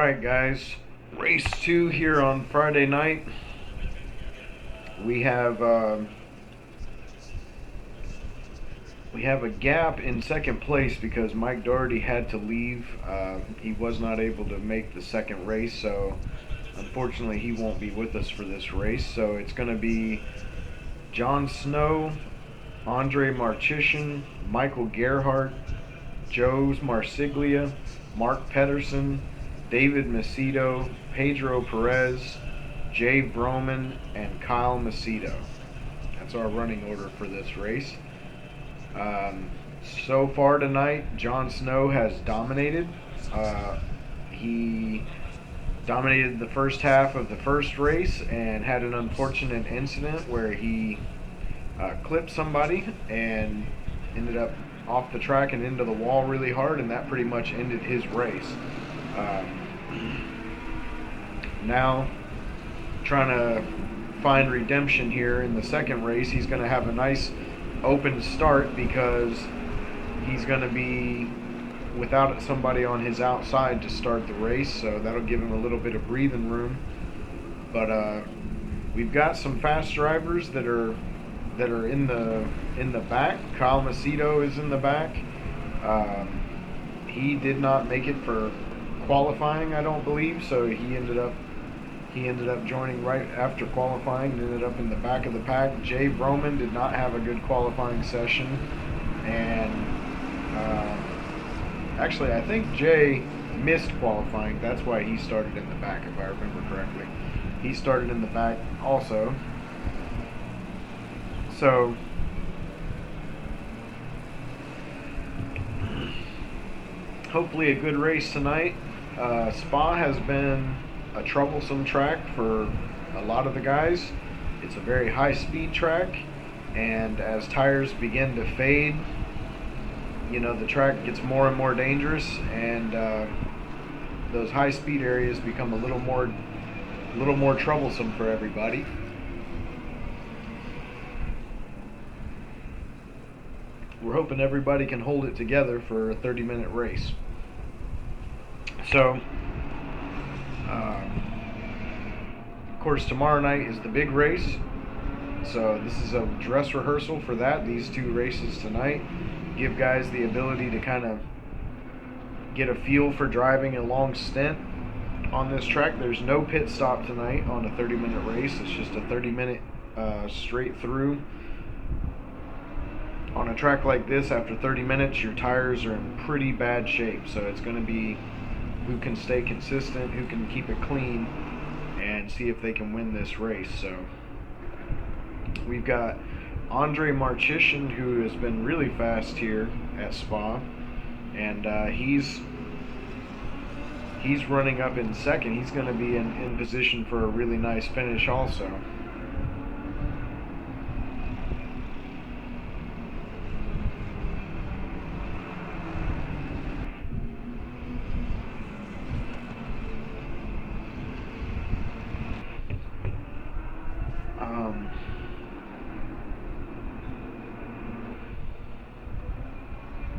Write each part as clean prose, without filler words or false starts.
Alright guys, race 2 here on Friday night. We have a gap in second place because Mike Doherty had to leave. He was not able to make the second race, so unfortunately he won't be with us for this race. So it's going to be John Snow, Andre Marchician, Michael Gerhardt, Joe's Marsiglia, Mark Pedersen, David Macedo, Pedro Perez, Jay Broman, and Kyle Macedo. That's our running order for this race. So far tonight, John Snow has dominated. He dominated the first half of the first race and had an unfortunate incident where he clipped somebody and ended up off the track and into the wall really hard, and that pretty much ended his race. Now, trying to find redemption here in the second race. He's going to have a nice open start because he's going to be without somebody on his outside to start the race, so that'll give him a little bit of breathing room. But we've got some fast drivers that are in the back. Kyle Macedo is in the back. He did not make it for qualifying, I don't believe, so he ended up joining right after qualifying and ended up in the back of the pack. Jay Broman did not have a good qualifying session, and actually I think Jay missed qualifying. That's why he started in the back, if I remember correctly. He started in the back also. So hopefully a good race tonight. Spa has been a troublesome track for a lot of the guys. It's a very high speed track, and as tires begin to fade, the track gets more and more dangerous, and those high speed areas become a little more troublesome for everybody. We're hoping everybody can hold it together for a 30-minute race. So of course, tomorrow night is the big race, so this is a dress rehearsal for that. These two races tonight give guys the ability to kind of get a feel for driving a long stint on this track. There's no pit stop tonight on a 30-minute race. It's just a 30-minute straight through. On a track like this, after 30 minutes, your tires are in pretty bad shape, so it's going to be who can stay consistent, who can keep it clean, and see if they can win this race. So we've got Andre Marchician, who has been really fast here at Spa, and he's running up in second. He's going to be in position for a really nice finish also.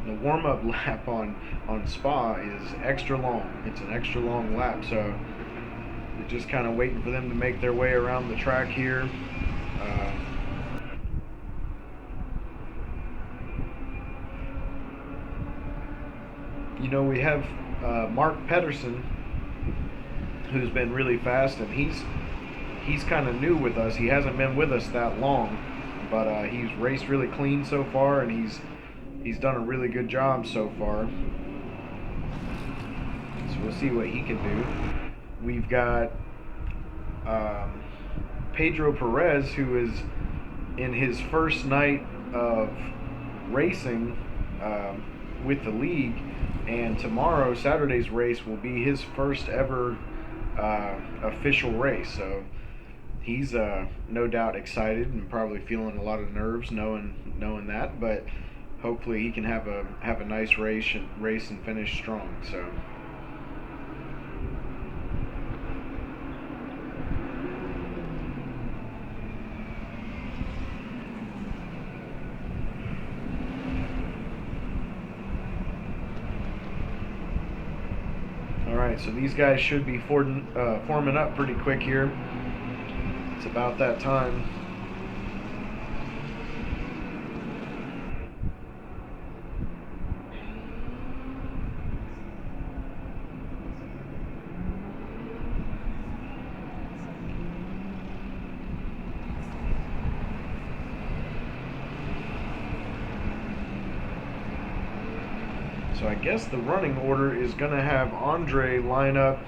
The warm-up lap on Spa is extra long. It's an extra long lap, so we're just kind of waiting for them to make their way around the track here. We have Mark Pedersen, who's been really fast, and he's kind of new with us. He hasn't been with us that long, but he's raced really clean so far, and he's done a really good job so far. So we'll see what he can do. We've got Pedro Perez, who is in his first night of racing with the league, and tomorrow, Saturday's race, will be his first ever official race. So he's no doubt excited and probably feeling a lot of nerves knowing that, but hopefully he can have a nice race and finish strong. So Alright, so these guys should be forming up pretty quick here. It's about that time. So I guess the running order is going to have Andre line up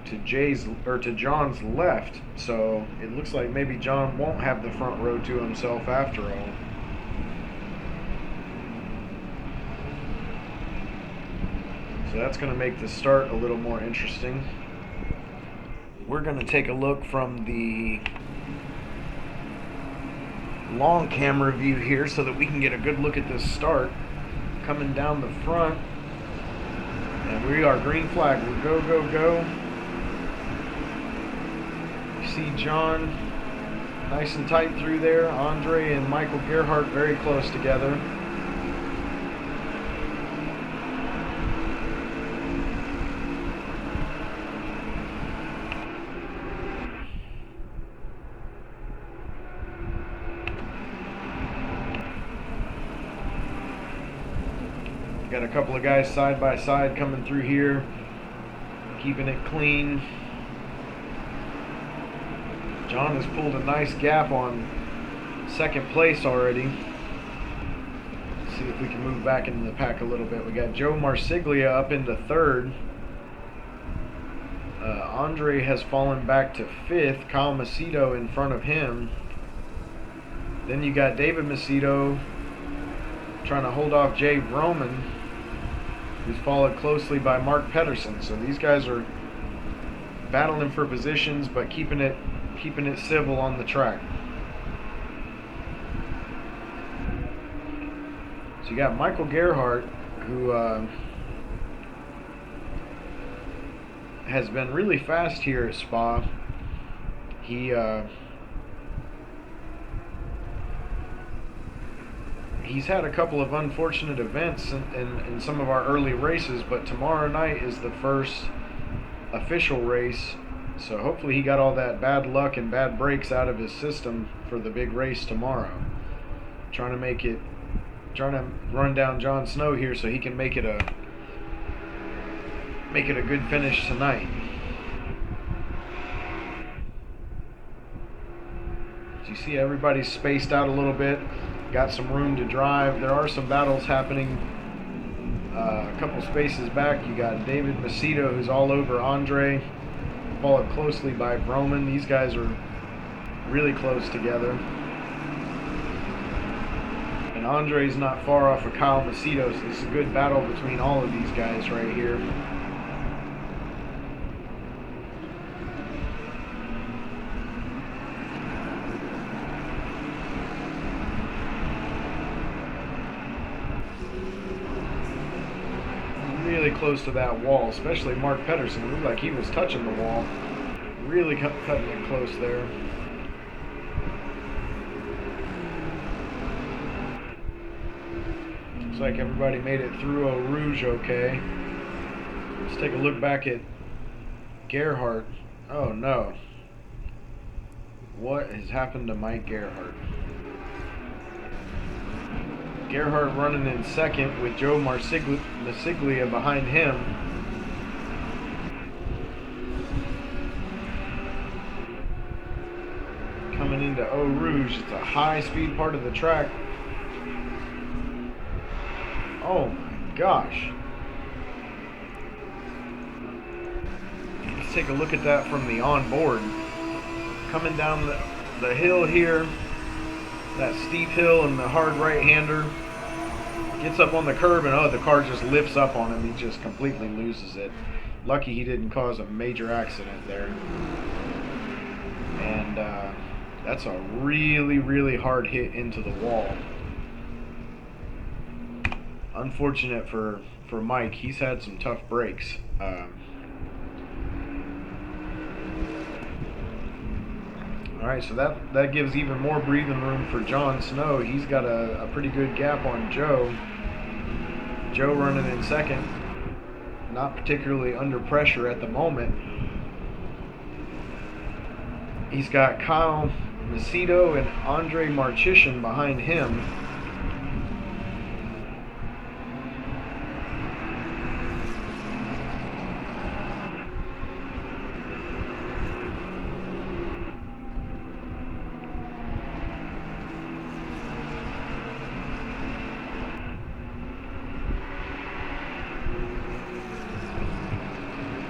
to John's left. So it looks like maybe John won't have the front row to himself after all. So that's going to make the start a little more interesting. We're going to take a look from the long camera view here so that we can get a good look at this start. Coming down the front, and we are green flag. We go, go, go. You see John nice and tight through there. Andre and Michael Gerhardt very close together. Got a couple of guys side by side coming through here, keeping it clean. John has pulled a nice gap on second place already. Let's see if we can move back into the pack a little bit. We got Joe Marsiglia up into third. Andre has fallen back to fifth. Kyle Macedo in front of him. Then you got David Macedo trying to hold off Jay Broman, who's followed closely by Mark Pedersen. So these guys are battling for positions, but keeping it civil on the track. So you got Michael Gerhardt, who has been really fast here at Spa. He's had a couple of unfortunate events in some of our early races, but tomorrow night is the first official race, so hopefully he got all that bad luck and bad breaks out of his system for the big race tomorrow. Trying to run down Jon Snow here so he can make it a good finish tonight. So you see everybody's spaced out a little bit. Got some room to drive. There are some battles happening a couple spaces back. You got David Macedo, who's all over Andre, followed closely by Broman. These guys are really close together. And Andre's not far off of Kyle Macedo, so this is a good battle between all of these guys right here. Really close to that wall, especially Mark Pedersen. It looked like he was touching the wall. Really cutting it close there. Looks like everybody made it through Eau Rouge okay. Let's take a look back at Gerhardt. Oh no. What has happened to Mike Gerhardt? Gerhardt running in second with Joe Marsiglia behind him. Coming into Eau Rouge, it's a high-speed part of the track. Oh my gosh. Let's take a look at that from the onboard. Coming down the hill here. That steep hill and the hard right-hander gets up on the curb and the car just lifts up on him. He just completely loses it. Lucky he didn't cause a major accident there. And that's a really, really hard hit into the wall. Unfortunate for Mike. He's had some tough breaks. Alright, so that gives even more breathing room for Jon Snow. He's got a pretty good gap on Joe. Joe running in second. not particularly under pressure at the moment. He's got Kyle Macedo and Andre Marchishin behind him.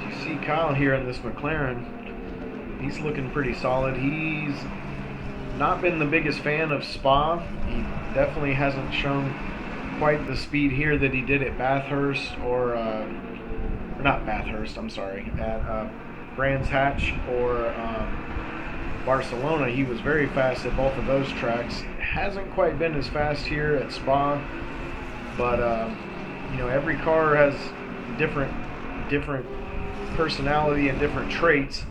You see Kyle here in this McLaren. He's looking pretty solid. He's not been the biggest fan of Spa. He definitely hasn't shown quite the speed here that he did at Bathurst or not Bathurst, I'm sorry, at Brands Hatch or Barcelona. He was very fast at both of those tracks. Hasn't quite been as fast here at Spa, but you know, every car has different personality and different traits.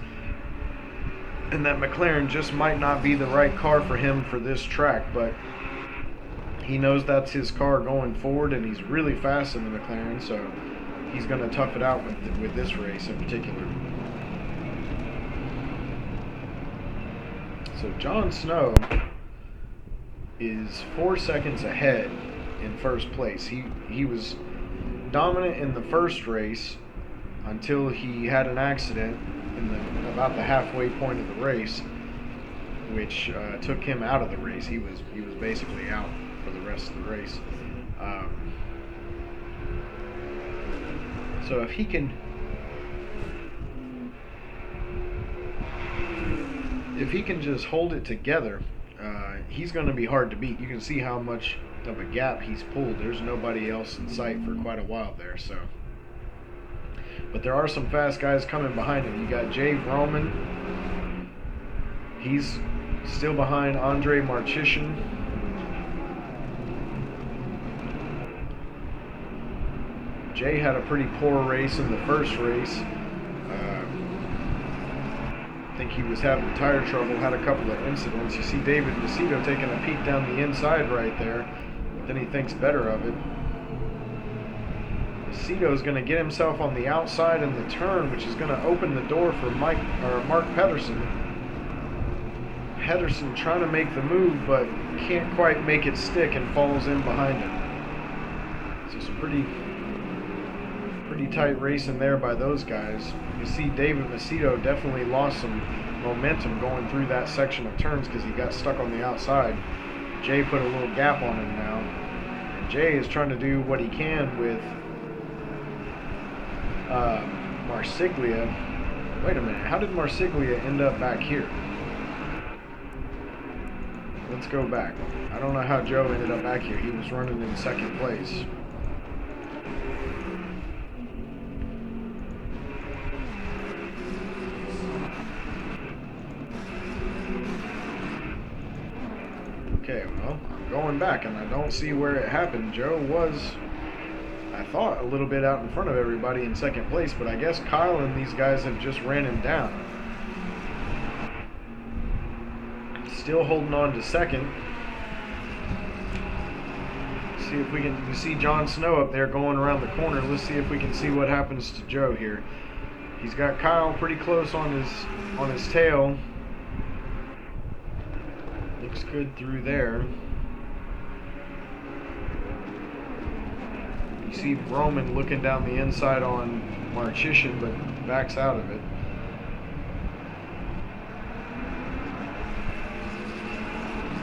And that McLaren just might not be the right car for him for this track, but he knows that's his car going forward, and he's really fast in the McLaren, so he's going to tough it out with this race in particular. So Jon Snow is 4 seconds ahead in first place. He was dominant in the first race until he had an accident in about the halfway point of the race, which took him out of the race. He was basically out for the rest of the race. So if he can just hold it together, he's going to be hard to beat. You can see how much of a gap he's pulled. There's nobody else in sight for quite a while there. So. But there are some fast guys coming behind him. You got Jay Vroman. He's still behind Andre Marchishin. Jay had a pretty poor race in the first race. I think he was having tire trouble, had a couple of incidents. You see David Macedo taking a peek down the inside right there. But then he thinks better of it. Macedo is going to get himself on the outside in the turn, which is going to open the door for Mark Pedersen. Pedersen trying to make the move, but can't quite make it stick and falls in behind him. So it's a pretty tight race in there by those guys. You see David Macedo definitely lost some momentum going through that section of turns because he got stuck on the outside. Jay put a little gap on him now. And Jay is trying to do what he can with Marsiglia. Wait a minute, how did Marsiglia end up back here? Let's go back. I don't know how Joe ended up back here. He was running in second place. Okay, well, I'm going back and I don't see where it happened. Joe was, I thought, a little bit out in front of everybody in second place, but I guess Kyle and these guys have just ran him down. Still holding on to second. See if we can, you see Jon Snow up there going around the corner. Let's see if we can see what happens to Joe here. He's got Kyle pretty close on his tail. Looks good through there. You see Roman looking down the inside on Marchishin, but backs out of it.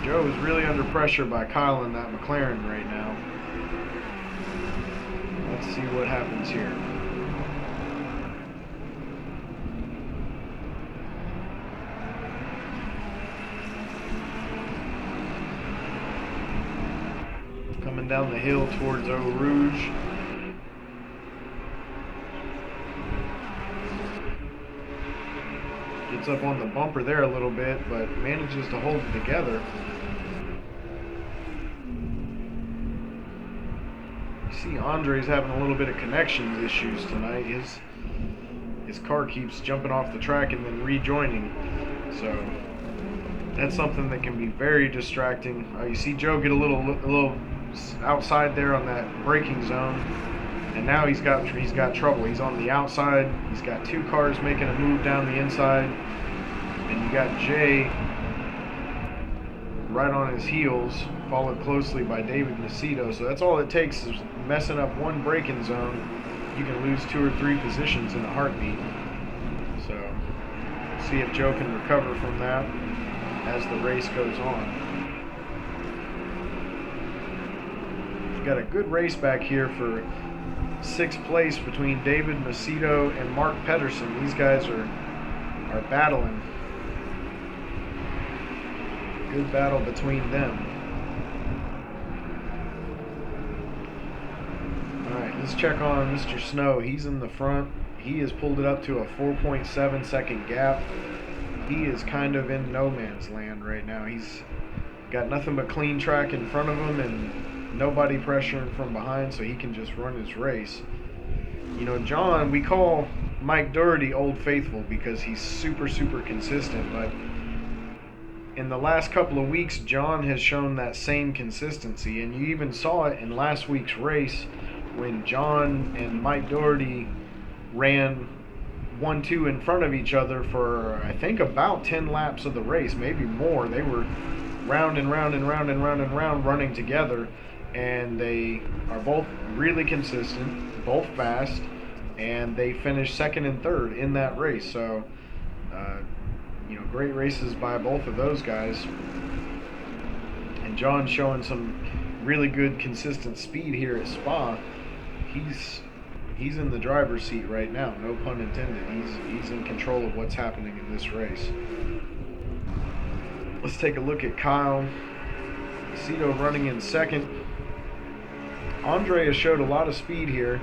Joe is really under pressure by Kyle in that McLaren right now. Let's see what happens here. Coming down the hill towards Eau Rouge. Gets up on the bumper there a little bit, but manages to hold it together. You see Andre's having a little bit of connection issues tonight. His car keeps jumping off the track and then rejoining. So that's something that can be very distracting. You see Joe get a little outside there on that braking zone. And now he's got trouble. He's on the outside. He's got two cars making a move down the inside. And you got Jay right on his heels, followed closely by David Macedo. So that's all it takes is messing up one braking zone. You can lose 2 or 3 positions in a heartbeat. So see if Joe can recover from that as the race goes on. We've got a good race back here for 6th place between David Macedo and Mark Pedersen. These guys are battling. Good battle between them. Alright, let's check on Mr. Snow. He's in the front. He has pulled it up to a 4.7 second gap. He is kind of in no man's land right now. He's got nothing but clean track in front of him and nobody pressuring from behind, so he can just run his race. You know, John, we call Mike Doherty Old Faithful because he's super, super consistent, but in the last couple of weeks, John has shown that same consistency, and you even saw it in last week's race when John and Mike Doherty ran 1-2 in front of each other for, I think, about 10 laps of the race, maybe more. They were round and round and round and round and round running together, and they are both really consistent, both fast, and they finished 2nd and 3rd in that race. So you know, great races by both of those guys. And John's showing some really good consistent speed here at Spa. He's in the driver's seat right now, no pun intended. He's in control of what's happening in this race. Let's take a look at Kyle Macedo running in 2nd. Andre has showed a lot of speed here.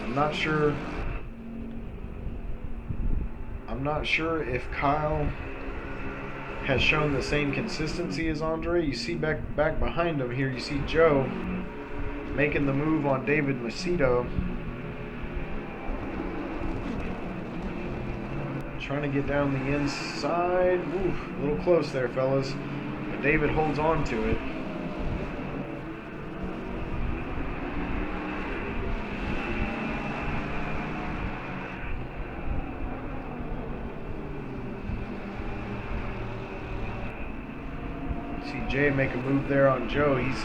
I'm not sure if Kyle has shown the same consistency as Andre. You see back behind him here, you see Joe making the move on David Macedo. Trying to get down the inside. Ooh, a little close there, fellas. But David holds on to it. See Jay make a move there on Joe. He's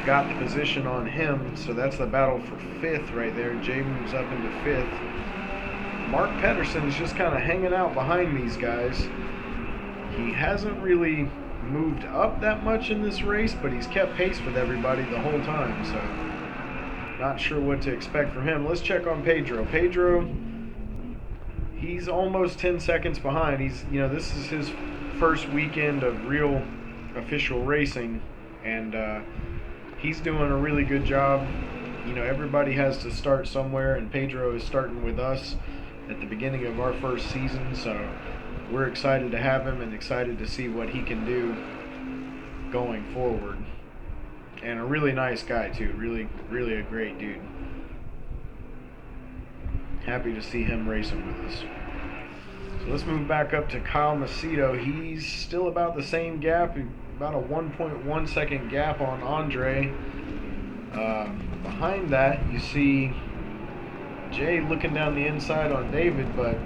got the position on him, so that's the battle for 5th right there. Jay moves up into 5th. Mark Pedersen is just kind of hanging out behind these guys. He hasn't really moved up that much in this race, but he's kept pace with everybody the whole time, so not sure what to expect from him. Let's check on Pedro. Pedro, he's almost 10 seconds behind. This is his first weekend of real official racing, and he's doing a really good job. You know, everybody has to start somewhere, and Pedro is starting with us at the beginning of our first season, so we're excited to have him and excited to see what he can do going forward. And a really nice guy too, really a great dude. Happy to see him racing with us. So let's move back up to Kyle Macedo. He's still about the same gap, about a 1.1 second gap on Andre. Behind that, you see Jay looking down the inside on David, but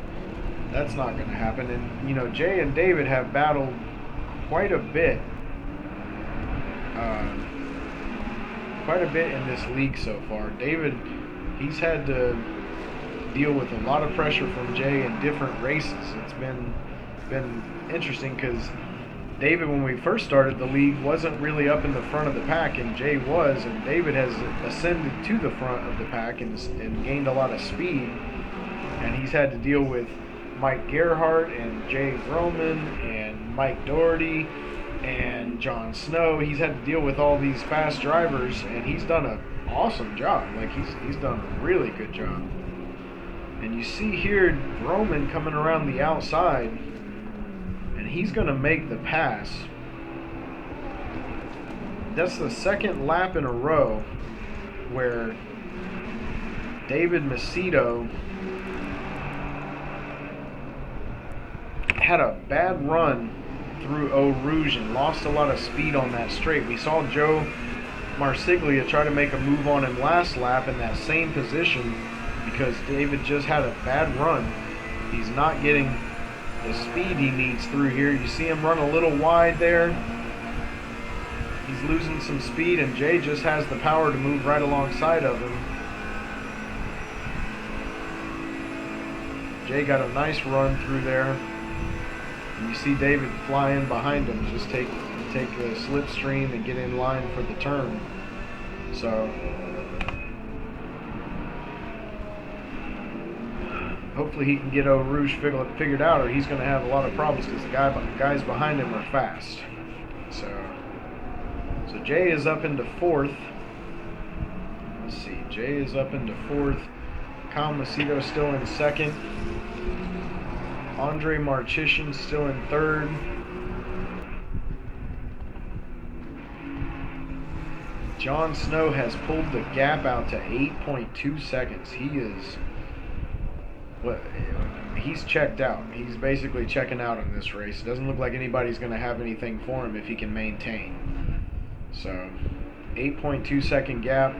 that's not going to happen. And, you know, Jay and David have battled quite a bit in this league so far. David, he's had to deal with a lot of pressure from Jay in different races. It's been interesting because David, when we first started the league, wasn't really up in the front of the pack, and Jay was, and David has ascended to the front of the pack and gained a lot of speed, and he's had to deal with Mike Gerhardt and Jay Roman and Mike Doherty and John Snow. He's had to deal with all these fast drivers, and he's done an awesome job. Like, he's done a really good job. And you see here Roman coming around the outside, and he's going to make the pass. That's the second lap in a row where David Macedo had a bad run through Eau Rouge and lost a lot of speed on that straight. We saw Joe Marsiglia try to make a move on him last lap in that same position because David just had a bad run. He's not getting the speed he needs through here. You see him run a little wide there. He's losing some speed, and Jay just has the power to move right alongside of him. Jay got a nice run through there. And you see David fly in behind him, just take the slipstream and get in line for the turn. So hopefully he can get Eau Rouge figured out, or he's going to have a lot of problems because the guys behind him are fast. So Jay is up into fourth. Let's see, Jay is up into fourth. Kyle Macedo still in second. Andre Marchishин still in third. John Snow has pulled the gap out to 8.2 seconds. He's checked out. He's basically checking out in this race. It doesn't look like anybody's going to have anything for him if he can maintain. So 8.2 second gap.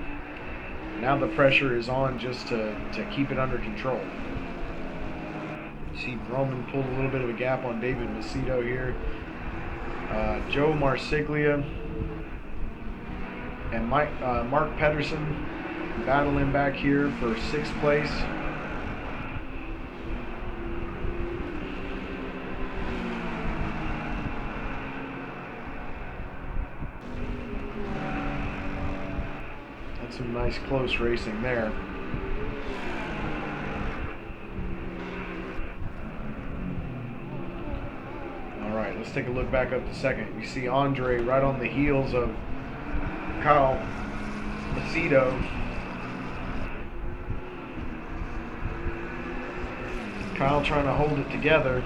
Now the pressure is on just to keep it under control. See Roman pulled a little bit of a gap on David Macedo here. Joe Marsiglia and Mark Pedersen battling back here for 6th place. That's some nice close racing there. Alright, let's take a look back up to second. You see Andre right on the heels of Kyle Macedo. Kyle trying to hold it together.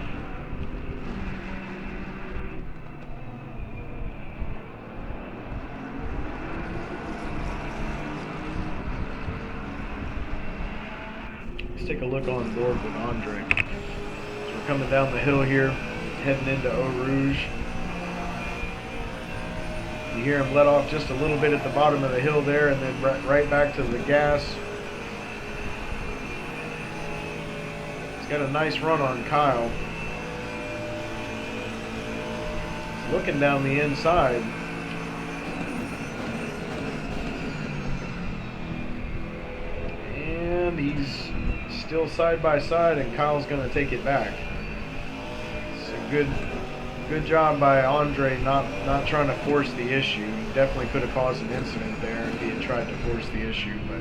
Let's take a look on board with Andre. So we're coming down the hill here, heading into Eau Rouge. You hear him let off just a little bit at the bottom of the hill there, and then right back to the gas. He's got a nice run on Kyle. He's looking down the inside. And he's still side by side, and Kyle's going to take it back. It's a good job by Andre not trying to force the issue. He definitely could have caused an incident there if he had tried to force the issue, but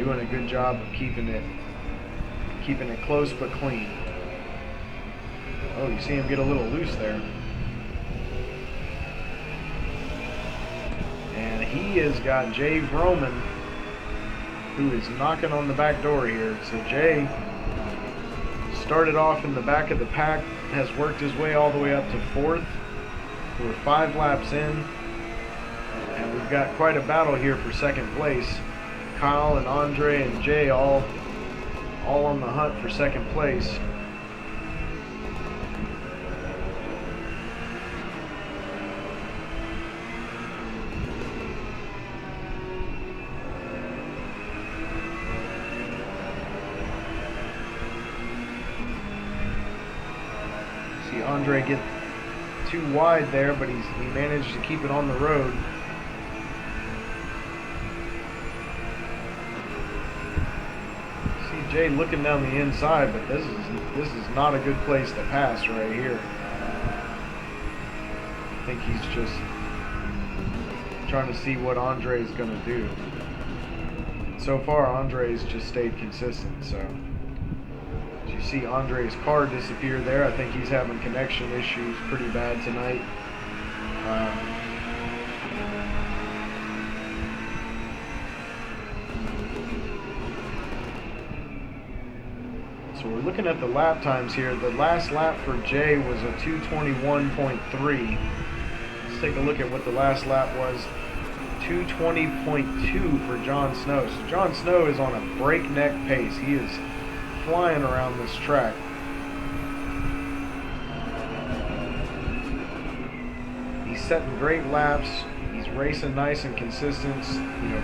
doing a good job of keeping it close but clean. Oh, you see him get a little loose there. And he has got Jay Vroman, who is knocking on the back door here. So Jay started off in the back of the pack, has worked his way all the way up to 4th. We're 5 laps in, and we've got quite a battle here for 2nd place. Kyle and Andre and Jay all on the hunt for 2nd place. See Andre get too wide there, but he managed to keep it on the road. See Jay looking down the inside, but this is not a good place to pass right here. I think he's just trying to see what Andre's going to do. So far, Andre's just stayed consistent. So as you see Andre's car disappear there, I think he's having connection issues pretty bad tonight. So we're looking at the lap times here. The last lap for Jay was a 2:21.3. Let's take a look at what the last lap was. 2:20.2 for John Snow. So John Snow is on a breakneck pace. He is flying around this track. He's setting great laps. He's racing nice and consistent. You know,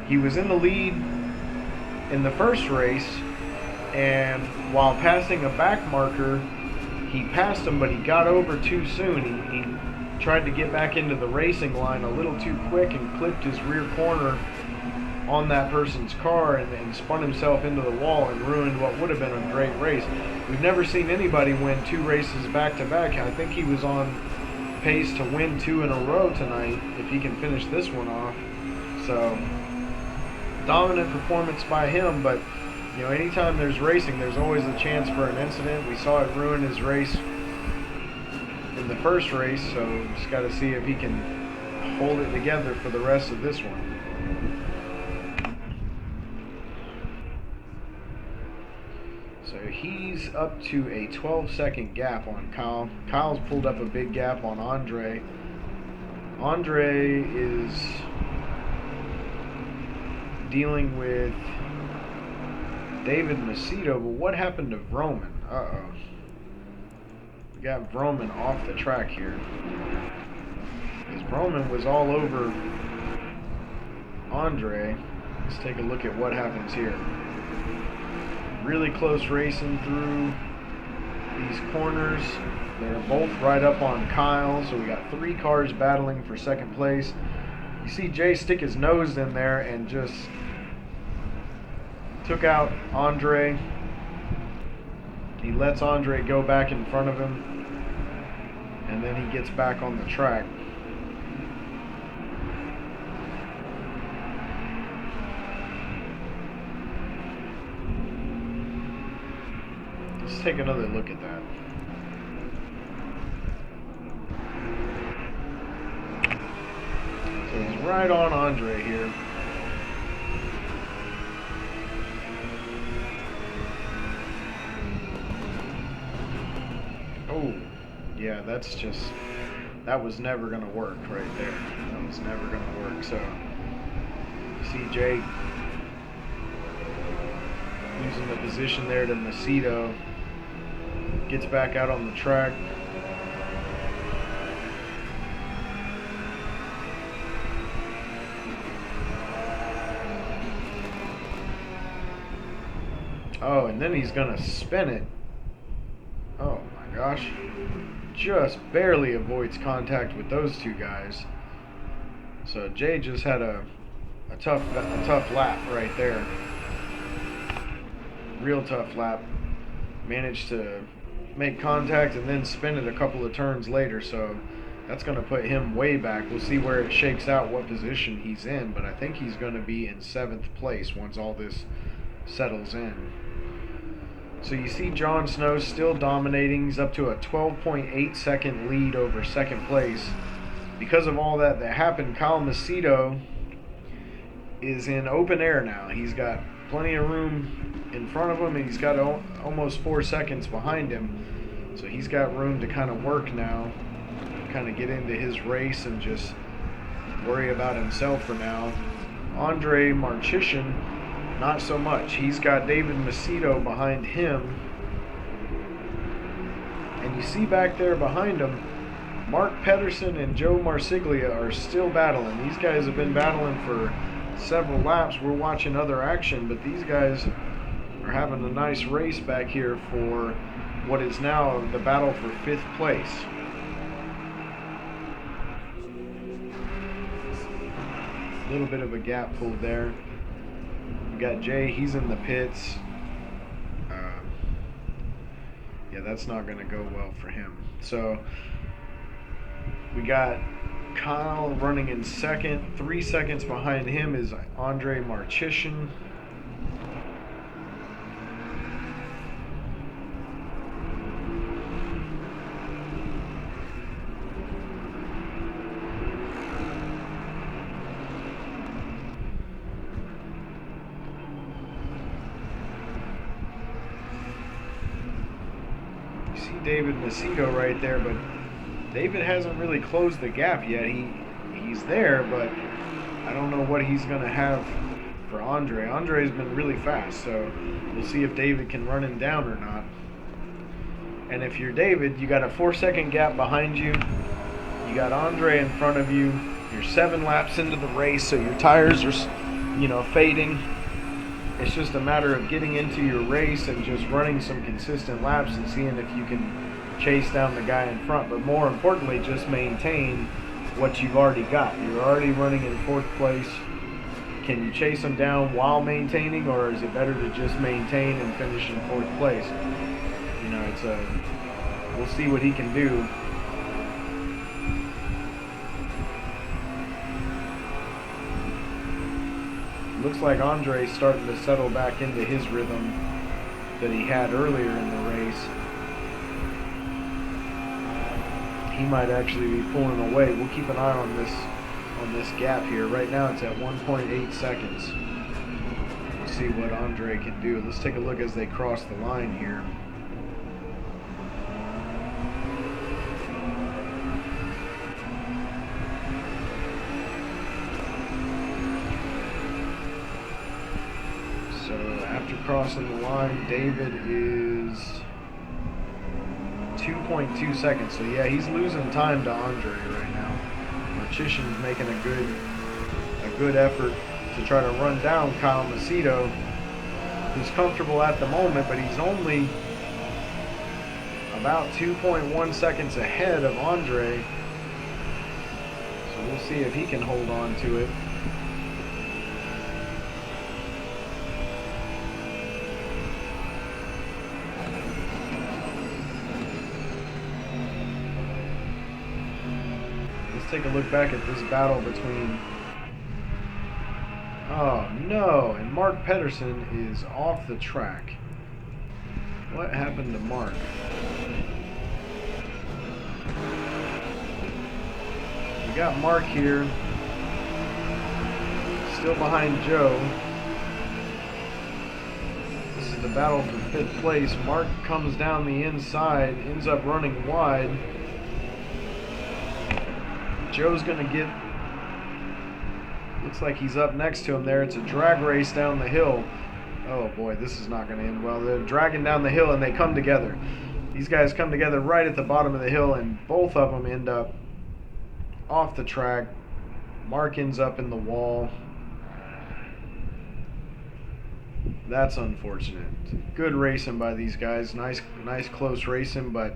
he was in the lead in the first race, and while passing a back marker, he passed him, but he got over too soon. He tried to get back into the racing line a little too quick and clipped his rear corner on that person's car and spun himself into the wall and ruined what would have been a great race. We've never seen anybody win 2 races back to back. I think he was on pace to win 2 in a row tonight if he can finish this one off. So dominant performance by him, but you know, anytime there's racing, there's always a chance for an incident. We saw it ruin his race in the first race, so just got to see if he can hold it together for the rest of this one. So he's up to a 12-second gap on Kyle. Kyle's pulled up a big gap on Andre. Andre is dealing with David Macedo, but what happened to Vroman? Uh-oh. We got Vroman off the track here. Because Vroman was all over Andre. Let's take a look at what happens here. Really close racing through these corners. They're both right up on Kyle, so we got 3 cars battling for second place. You see Jay stick his nose in there and just took out Andre. He lets Andre go back in front of him, and then he gets back on the track. Let's take another look at that. So he's right on Andre here. Oh, yeah, that's just, that was never going to work right there. That was never going to work. So you see Jay losing the position there to Macedo. Gets back out on the track. Oh, and then he's gonna spin it. Oh my gosh. Just barely avoids contact with those 2 guys. So Jay just had a tough lap right there. Real tough lap. Managed to make contact and then spin it a couple of turns later, so that's going to put him way back. We'll see where it shakes out, what position he's in, but I think he's going to be in 7th place once all this settles in. So you see Jon Snow still dominating. He's up to a 12.8 second lead over second place. Because of all that happened, Kyle Macedo is in open air now. He's got plenty of room in front of him, and he's got almost 4 seconds behind him. So he's got room to kind of work now, kind of get into his race and just worry about himself for now. Andre Marchishin, not so much. He's got David Macedo behind him. And you see back there behind him, Mark Pedersen and Joe Marsiglia are still battling. These guys have been battling for several laps. We're watching other action, but these guys are having a nice race back here for what is now the battle for 5th place. A little bit of a gap pulled there. We got Jay, he's in the pits. Yeah, that's not going to go well for him. So we got Kyle running in second. 3 seconds behind him is Andre Marchishin. You see David Macedo right there, but David hasn't really closed the gap yet. He's there, but I don't know what he's going to have for Andre. Andre's been really fast, so we'll see if David can run him down or not. And if you're David, you got a 4 second gap behind you. You got Andre in front of you. You're 7 laps into the race, so your tires are, fading. It's just a matter of getting into your race and just running some consistent laps and seeing if you can chase down the guy in front. But more importantly, just maintain what you've already got. You're already running in 4th place. Can you chase him down while maintaining, or is it better to just maintain and finish in 4th place? We'll see what he can do. Looks like Andre's starting to settle back into his rhythm that he had earlier in the race. He might actually be pulling away. We'll keep an eye on this gap here. Right now it's at 1.8 seconds. We'll see what Andre can do. Let's take a look as they cross the line here. After crossing the line, David is 2.2 seconds. So yeah, he's losing time to Andre right now. Marchission's making a good effort to try to run down Kyle Macedo, who's comfortable at the moment, but he's only about 2.1 seconds ahead of Andre. So we'll see if he can hold on to it. Take a look back at this battle between, oh no, and Mark Pedersen is off the track. What happened to Mark? We got Mark here, still behind Joe. This is the battle for 5th place. Mark comes down the inside, ends up running wide. Joe's going to get, looks like he's up next to him there. It's a drag race down the hill. Oh boy, this is not going to end well. They're dragging down the hill and they come together. These guys come together right at the bottom of the hill, and both of them end up off the track. Mark ends up in the wall. That's unfortunate. Good racing by these guys. Nice close racing, but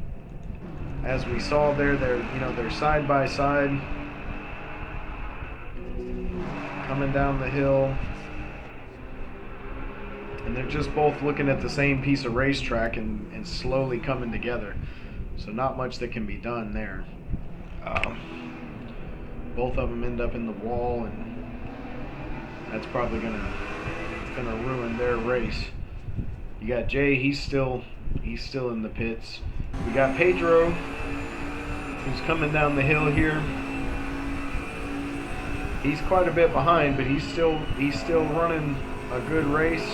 as we saw there, they're side by side, coming down the hill, and they're just both looking at the same piece of racetrack and slowly coming together. So not much that can be done there. Both of them end up in the wall, and that's probably gonna ruin their race. You got Jay, he's still in the pits. We got Pedro, who's coming down the hill here. He's quite a bit behind, but he's still running a good race.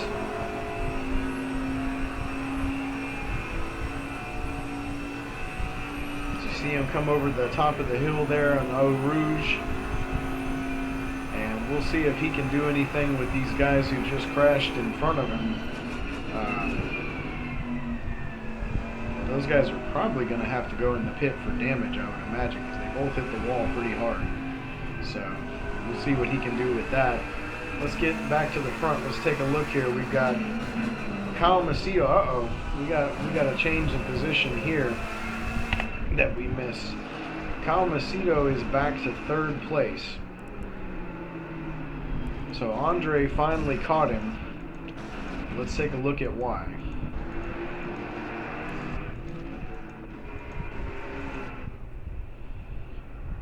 So you see him come over the top of the hill there on Eau Rouge. And we'll see if he can do anything with these guys who just crashed in front of him. Those guys are probably going to have to go in the pit for damage, I would imagine, because they both hit the wall pretty hard. So we'll see what he can do with that. Let's get back to the front. Let's take a look here. We've got Kyle Macedo. Uh-oh. We got a change in position here that we missed. Kyle Macedo is back to 3rd place. So Andre finally caught him. Let's take a look at why.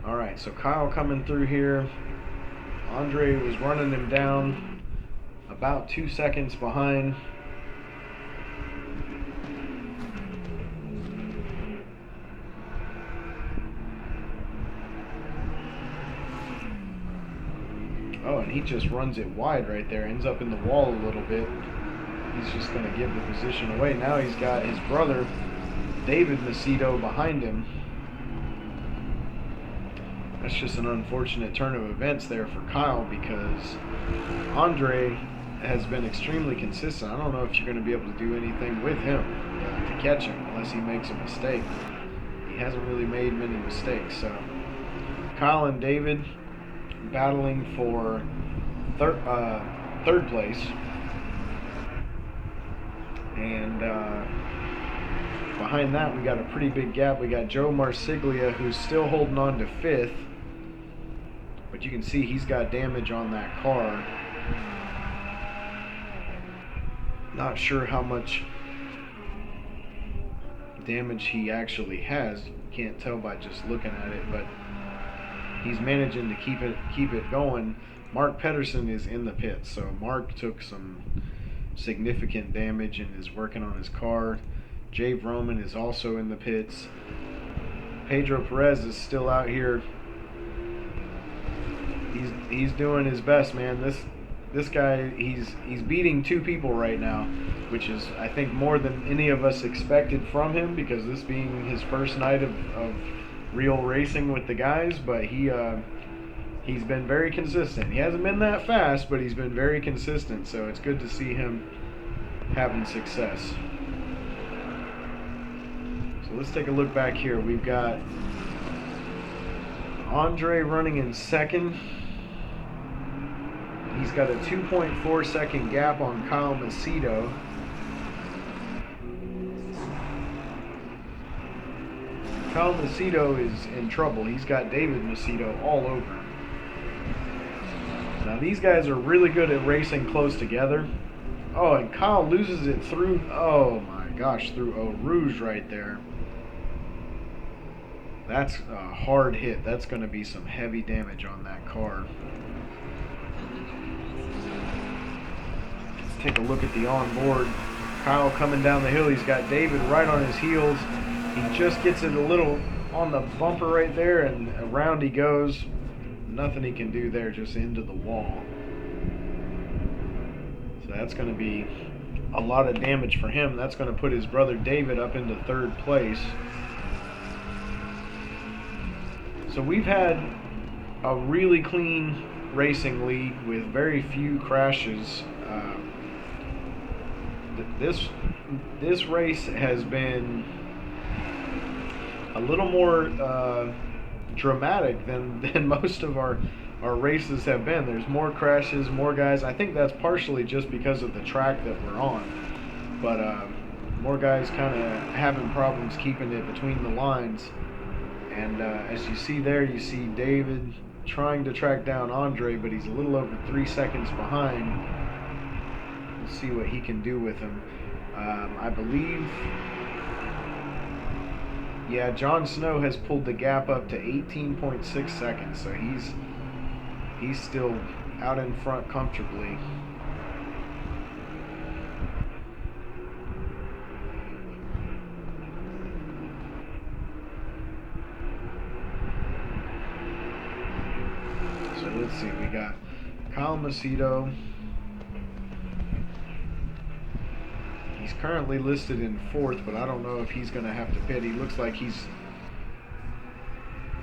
Alright, so Kyle coming through here. Andre was running him down, about 2 seconds behind. Oh, and he just runs it wide right there, ends up in the wall a little bit. He's just going to give the position away. Now he's got his brother, David Macedo, behind him. That's just an unfortunate turn of events there for Kyle, because Andre has been extremely consistent. I don't know if you're going to be able to do anything with him to catch him unless he makes a mistake. He hasn't really made many mistakes. So Kyle and David battling for third place. And behind that, we got a pretty big gap. We got Joe Marsiglia, who's still holding on to 5th. But you can see he's got damage on that car. Not sure how much damage he actually has. Can't tell by just looking at it, but he's managing to keep it going. Mark Pedersen is in the pits, so Mark took some significant damage and is working on his car. Jave Roman is also in the pits. Pedro Perez is still out here. He's doing his best, man. This guy, he's beating 2 people right now, which is, I think, more than any of us expected from him, because this being his first night of real racing with the guys. But he's been very consistent. He hasn't been that fast, but he's been very consistent, so it's good to see him having success. So let's take a look back here. We've got Andre running in 2nd. He's got a 2.4 second gap on Kyle Macedo. Kyle Macedo is in trouble. He's got David Macedo all over him. Now these guys are really good at racing close together. Oh, and Kyle loses it through, oh my gosh, through Eau Rouge right there. That's a hard hit. That's going to be some heavy damage on that car. Let's take a look at the onboard. Kyle coming down the hill. He's got David right on his heels. He just gets it a little on the bumper right there, and around he goes. Nothing he can do there, just into the wall. So that's going to be a lot of damage for him. That's going to put his brother David up into 3rd place. So we've had a really clean racing lead with very few crashes. This race has been a little more dramatic than most of our races have been. There's more crashes, more guys. I think that's partially just because of the track that we're on. But more guys kind of having problems keeping it between the lines. And as you see there, you see David trying to track down Andre, but he's a little over 3 seconds behind. We'll see what he can do with him. I believe, yeah, Jon Snow has pulled the gap up to 18.6 seconds, so he's still out in front comfortably. So let's see, we got Kyle Macedo. He's currently listed in 4th, but I don't know if he's going to have to pit. He looks like he's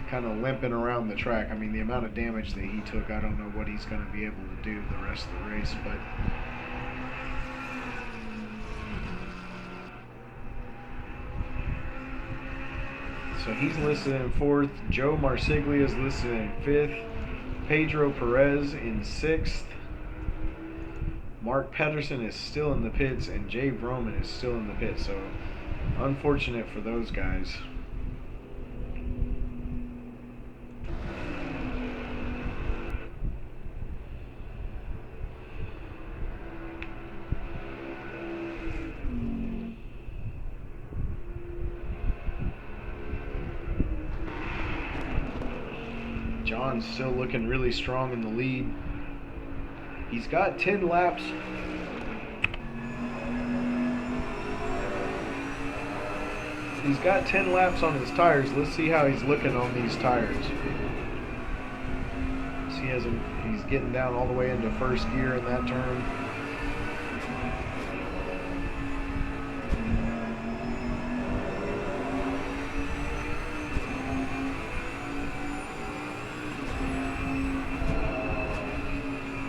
kind of limping around the track. I mean, the amount of damage that he took, I don't know what he's going to be able to do the rest of the race, but so he's listed in 4th. Joe Marsiglia is listed in 5th. Pedro Perez in 6th. Mark Pedersen is still in the pits, and Jave Roman is still in the pits. So unfortunate for those guys. John's still looking really strong in the lead. He's got 10 laps. He's got 10 laps on his tires. Let's see how he's looking on these tires. See, he's getting down all the way into 1st gear in that turn.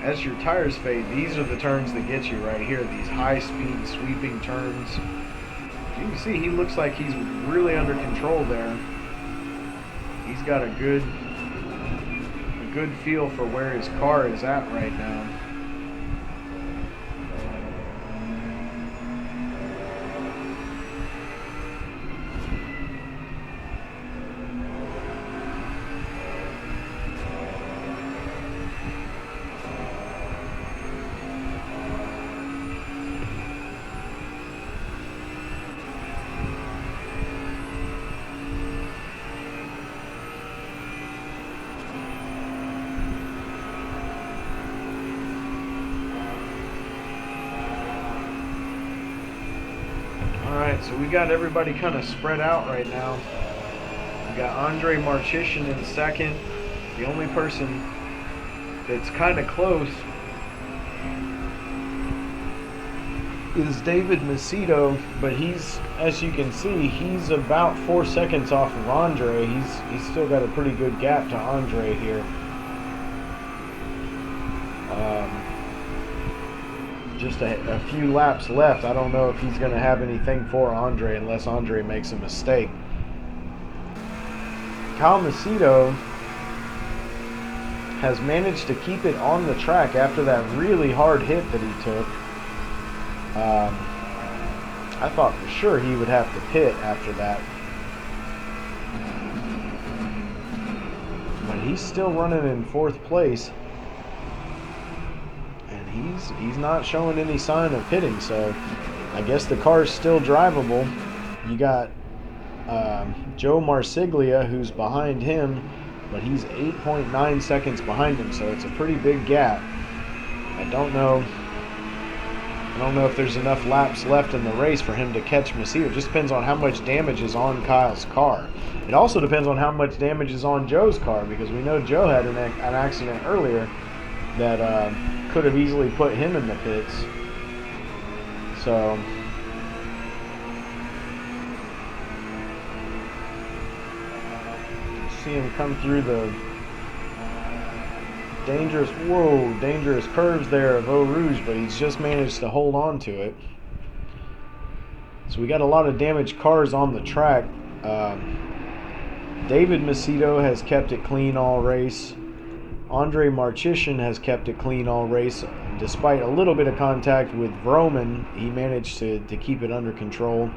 As your tires fade, these are the turns that get you right here, these high-speed sweeping turns. You can see he looks like he's really under control there. He's got a good feel for where his car is at right now. Alright, so we got everybody kind of spread out right now. We got Andre Marchishin in second. The only person that's kind of close is David Macedo, but he's, as you can see, he's about 4 seconds off of Andre. He's still got a pretty good gap to Andre here. Just a few laps left. I don't know if he's going to have anything for Andre unless Andre makes a mistake. Kyle Macedo has managed to keep it on the track after that really hard hit that he took. I thought for sure he would have to pit after that. But he's still running in 4th place. He's not showing any sign of pitting, so I guess the car's still drivable. You got Joe Marsiglia, who's behind him, but he's 8.9 seconds behind him, so it's a pretty big gap. I don't know if there's enough laps left in the race for him to catch Macedo. It just depends on how much damage is on Kyle's car. It also depends on how much damage is on Joe's car, because we know Joe had an accident earlier that could have easily put him in the pits. So see him come through the dangerous curves there of Eau Rouge, but he's just managed to hold on to it. So we got a lot of damaged cars on the track. David Macedo has kept it clean all race. Andre Marchishin has kept it clean all race. Despite a little bit of contact with Vroman, he managed to keep it under control.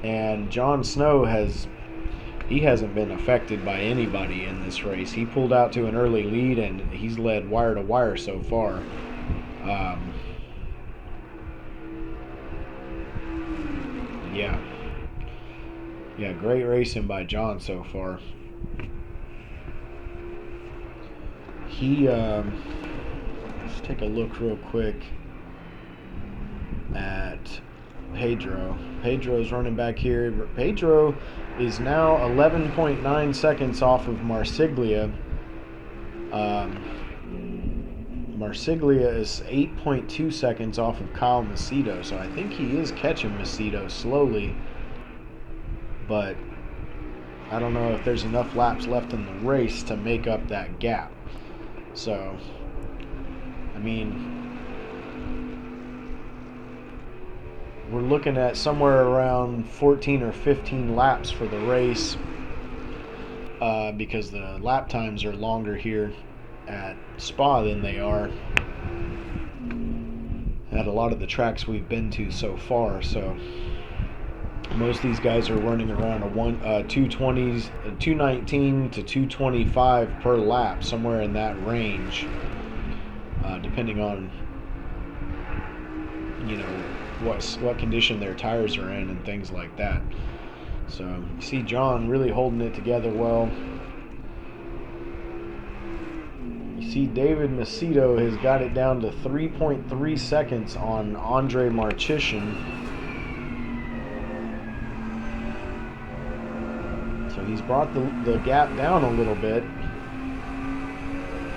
And John Snow hasn't been affected by anybody in this race. He pulled out to an early lead, and he's led wire to wire so far. Yeah, great racing by John so far. Let's take a look real quick at Pedro. Pedro's running back here. Pedro is now 11.9 seconds off of Marsiglia. Marsiglia is 8.2 seconds off of Kyle Macedo, so I think he is catching Macedo slowly, but I don't know if there's enough laps left in the race to make up that gap. So, I mean, we're looking at somewhere around 14 or 15 laps for the race, because the lap times are longer here at Spa than they are at a lot of the tracks we've been to so far. So most of these guys are running around a 220s, 219 to 225 per lap, somewhere in that range, depending on, you know, what condition their tires are in and things like that. So you see John really holding it together well. You see David Macedo has got it down to 3.3 seconds on Andre Marchishin. So he's brought the gap down a little bit.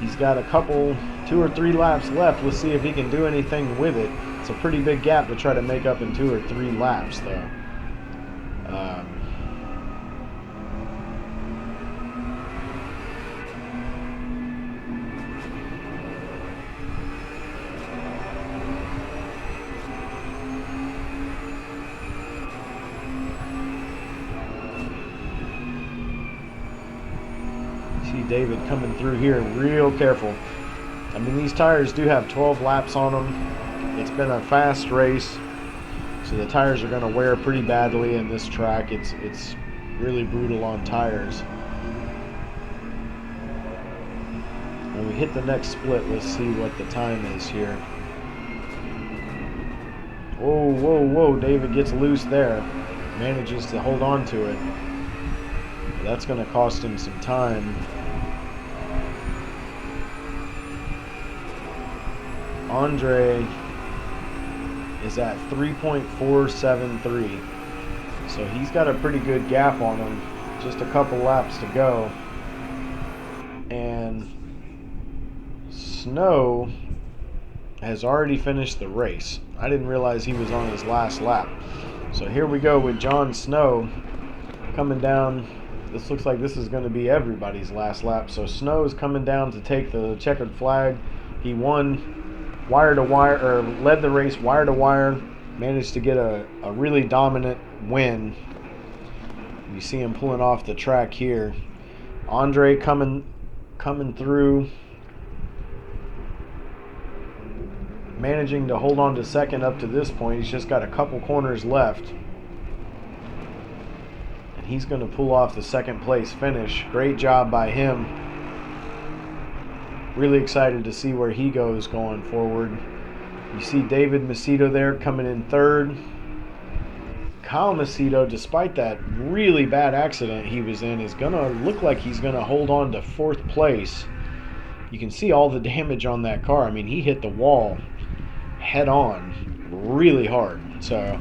He's got a couple, 2 or 3 laps left. We'll see if he can do anything with it. It's a pretty big gap to try to make up in 2 or 3 laps, though. See David coming through here real careful. I mean, these tires do have 12 laps on them. It's been a fast race, so the tires are going to wear pretty badly in this track. It's really brutal on tires. When we hit the next split, let's see what the time is here. Whoa, whoa, whoa, David gets loose there. Manages to hold on to it. That's going to cost him some time. Andre is at 3.473. So he's got a pretty good gap on him. Just a couple laps to go. And Snow has already finished the race. I didn't realize he was on his last lap. So here we go with John Snow coming down. This looks like this is going to be everybody's last lap. So Snow is coming down to take the checkered flag. He won wire to wire, or led the race wire to wire. Managed to get a really dominant win. You see him pulling off the track here. Andre coming through. Managing to hold on to second up to this point. He's just got a couple corners left. And he's going to pull off the second place finish. Great job by him. Really excited to see where he goes going forward. You see David Macedo there coming in third. Kyle Macedo, despite that really bad accident he was in, is going to look like he's going to hold on to fourth place. You can see all the damage on that car. I mean, he hit the wall head on really hard. So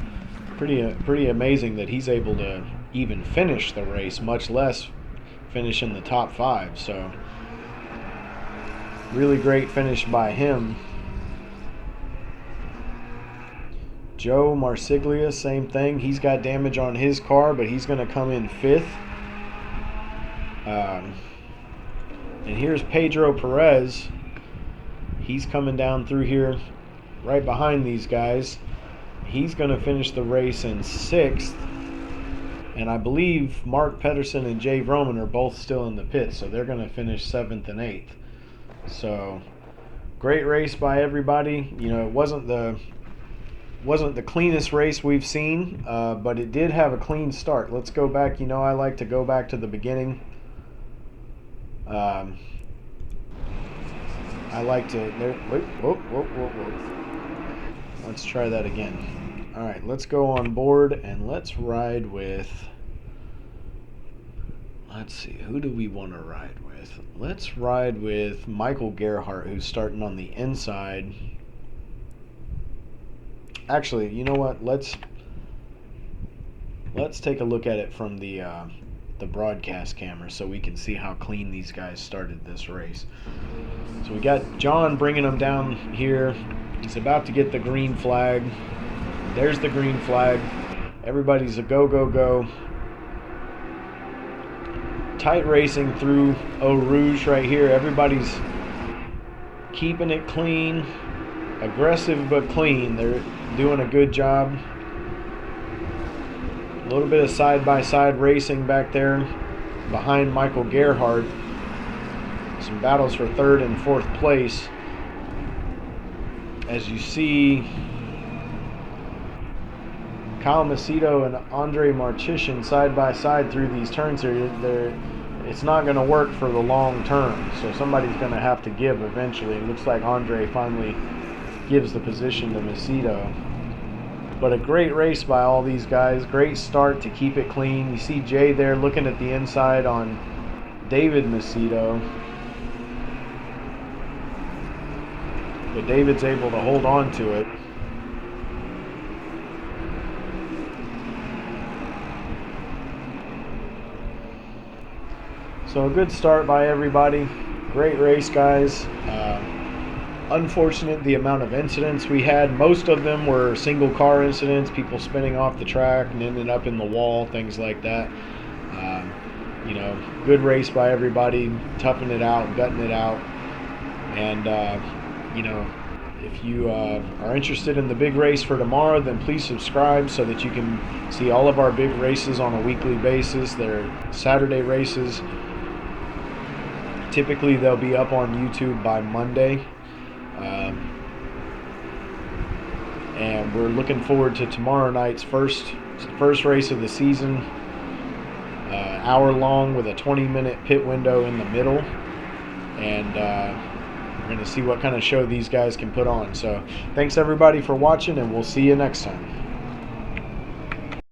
pretty amazing that he's able to even finish the race, much less finish in the top 5. So really great finish by him. Joe Marsiglia, same thing. He's got damage on his car, but he's going to come in 5th. And here's Pedro Perez. He's coming down through here right behind these guys. He's going to finish the race in 6th. And I believe Mark Pedersen and Jay Vroman are both still in the pits, so they're going to finish 7th and 8th. So great race by everybody. You know, it wasn't the cleanest race we've seen, but it did have a clean start. Let's go back. You know, I like to go back to the beginning. I like to. Whoa. Let's try that again. All right, let's go on board and let's ride with. Let's see, who do we want to ride with? Let's ride with Michael Gerhardt, who's starting on the inside. Actually, you know what? Let's take a look at it from the broadcast camera so we can see how clean these guys started this race. So we got John bringing them down here. He's about to get the green flag. There's the green flag. Everybody's a go, go, go. Tight racing through Eau Rouge right here. Everybody's keeping it clean. Aggressive but clean. They're doing a good job. A little bit of side-by-side racing back there behind Michael Gerhardt. Some battles for 3rd and 4th place. As you see, Kyle Macedo and Andre Marcheshin side-by-side through these turns here. It's not going to work for the long term, so somebody's going to have to give eventually. It looks like Andre finally gives the position to Macedo. But a great race by all these guys. Great start to keep it clean. You see Jay there looking at the inside on David Macedo. But David's able to hold on to it. So a good start by everybody. Great race, guys. Unfortunate the amount of incidents we had. Most of them were single car incidents, people spinning off the track and ending up in the wall, things like that. You know, good race by everybody, toughing it out, gutting it out. And, you know, if you are interested in the big race for tomorrow, then please subscribe so that you can see all of our big races on a weekly basis. They're Saturday races. Typically, they'll be up on YouTube by Monday. And we're looking forward to tomorrow night's first race of the season. Hour long with a 20-minute pit window in the middle. And we're going to see what kind of show these guys can put on. So thanks everybody for watching, and we'll see you next time.